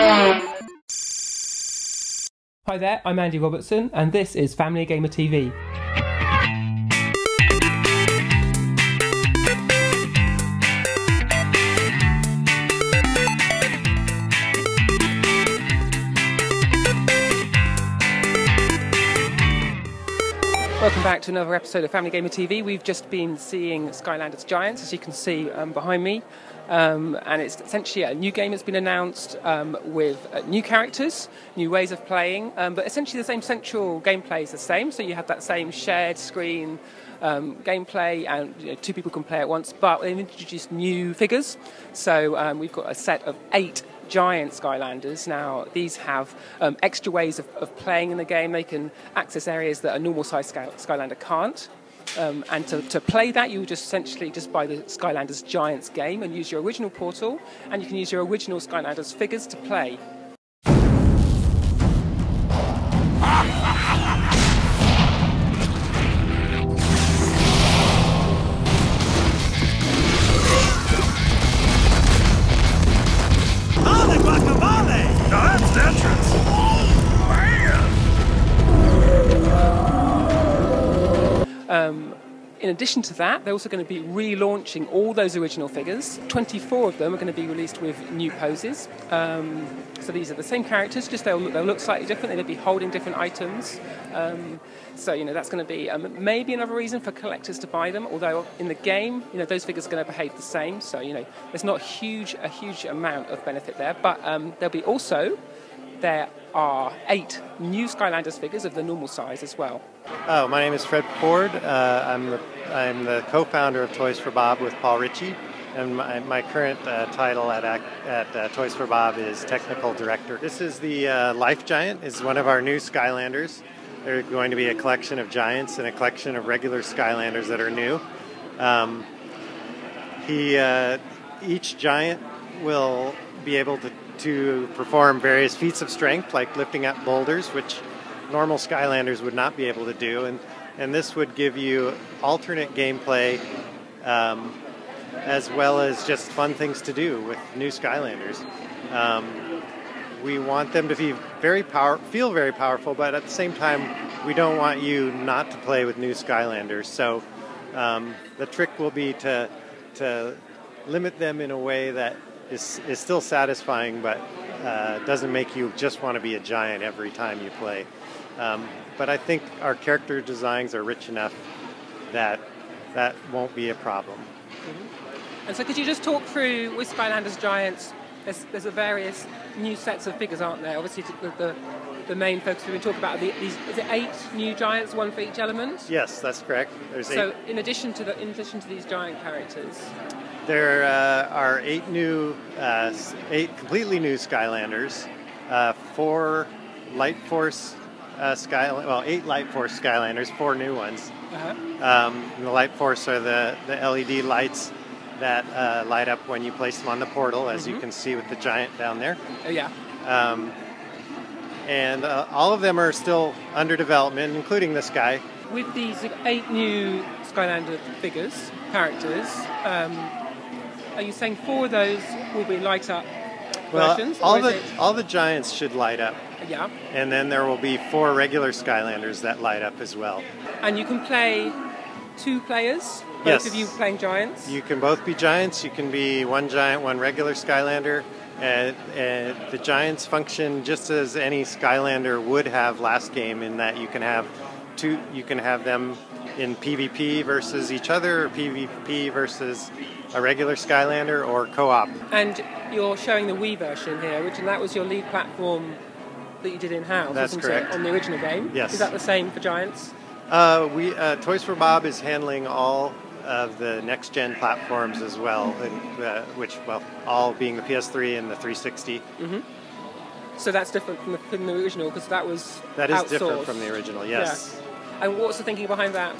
Hi there, I'm Andy Robertson, and this is Family Gamer TV. Welcome back to another episode of Family Gamer TV. We've just been seeing Skylanders Giants, as you can see behind me. And it's essentially a new game that's been announced with new characters, new ways of playing, but essentially the same central gameplay is the same. So you have that same shared screen gameplay, and two people can play at once, but they've introduced new figures. So we've got a set of 8 giant Skylanders. Now, these have extra ways of playing in the game. They can access areas that a normal size Skylander can't. And to play that, you just essentially just buy the Skylanders Giants game and use your original portal, and you can use your original Skylanders figures to play. In addition to that, they're also going to be relaunching all those original figures. 24 of them are going to be released with new poses. So these are the same characters, just they'll look slightly different. They'll be holding different items. So that's going to be maybe another reason for collectors to buy them. Although in the game, those figures are going to behave the same. So there's not a huge amount of benefit there. But there'll be also. There are 8 new Skylanders figures of the normal size as well. Oh, my name is Fred Ford. I'm the co-founder of Toys for Bob with Paul Ritchie, and my current title at Toys for Bob is Technical Director. This is the Life Giant. It's one of our new Skylanders. There's going to be a collection of giants and a collection of regular Skylanders that are new. Each giant will be able to perform various feats of strength, like lifting up boulders, which normal Skylanders would not be able to do, and this would give you alternate gameplay as well as just fun things to do with new Skylanders. We want them to be feel very powerful, but at the same time, we don't want you not to play with new Skylanders. So the trick will be to limit them in a way that is still satisfying, but doesn't make you just want to be a giant every time you play. But I think our character designs are rich enough that that won't be a problem. Mm-hmm. And so could you just talk through, with Skylanders Giants, there's a various new sets of figures, aren't there? Obviously the main focus we've been talking about, is it 8 new giants, one for each element? Yes, that's correct. There's 8. So in addition to these giant characters, there are 8 completely new Skylanders, 4 Light Force 8 Light Force Skylanders, 4 new ones. The Light Force are the LED lights that light up when you place them on the portal, as you can see with the giant down there. Oh yeah. And all of them are still under development, including this guy. With these 8 new Skylander characters, are you saying 4 of those will be light-up versions? All the giants should light up. Yeah. And then there will be 4 regular Skylanders that light up as well. And you can play 2 players? Yes. Both of you playing giants? You can both be giants. You can be 1 giant, 1 regular Skylander. And the giants function just as any Skylander would have last game, in that you can have them in PvP versus each other, or PvP versus a regular Skylander, or co-op. And you're showing the Wii version here, and that was your lead platform that you did in-house, That's wasn't correct. it, on the original game? Yes. Is that the same for Giants? Toys for Bob is handling all of the next-gen platforms as well, all being the PS3 and the 360. Mm-hmm. So that's different from the original, because that was That is outsourced. different from the original, yes. Yeah. And what's the thinking behind that?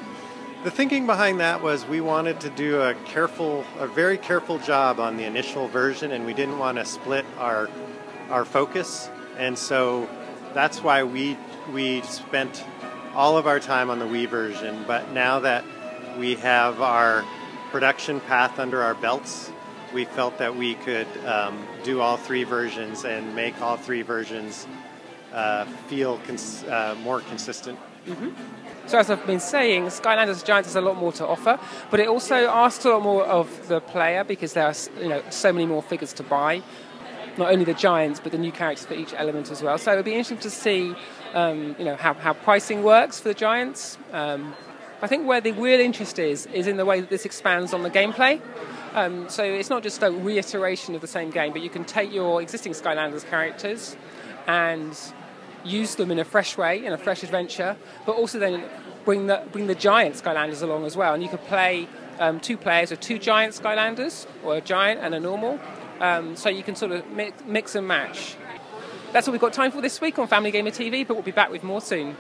The thinking behind that was we wanted to do a very careful job on the initial version, and we didn't want to split our focus, and so that's why we spent all of our time on the Wii version. But now that we have our production path under our belts, we felt that we could do all 3 versions and make all 3 versions feel more consistent. Mm-hmm. So as I've been saying, Skylanders Giants has a lot more to offer, but it also asks a lot more of the player because there are so many more figures to buy. Not only the Giants, but the new characters for each element as well. So it'll be interesting to see how pricing works for the Giants. I think where the real interest is in the way that this expands on the gameplay. So it's not just a reiteration of the same game, but you can take your existing Skylanders characters and use them in a fresh way, in a fresh adventure, but also then bring the Giant Skylanders along as well. And you could play 2 players with 2 Giant Skylanders, or a Giant and a normal. So you can sort of mix and match. That's all we've got time for this week on Family Gamer TV, but we'll be back with more soon.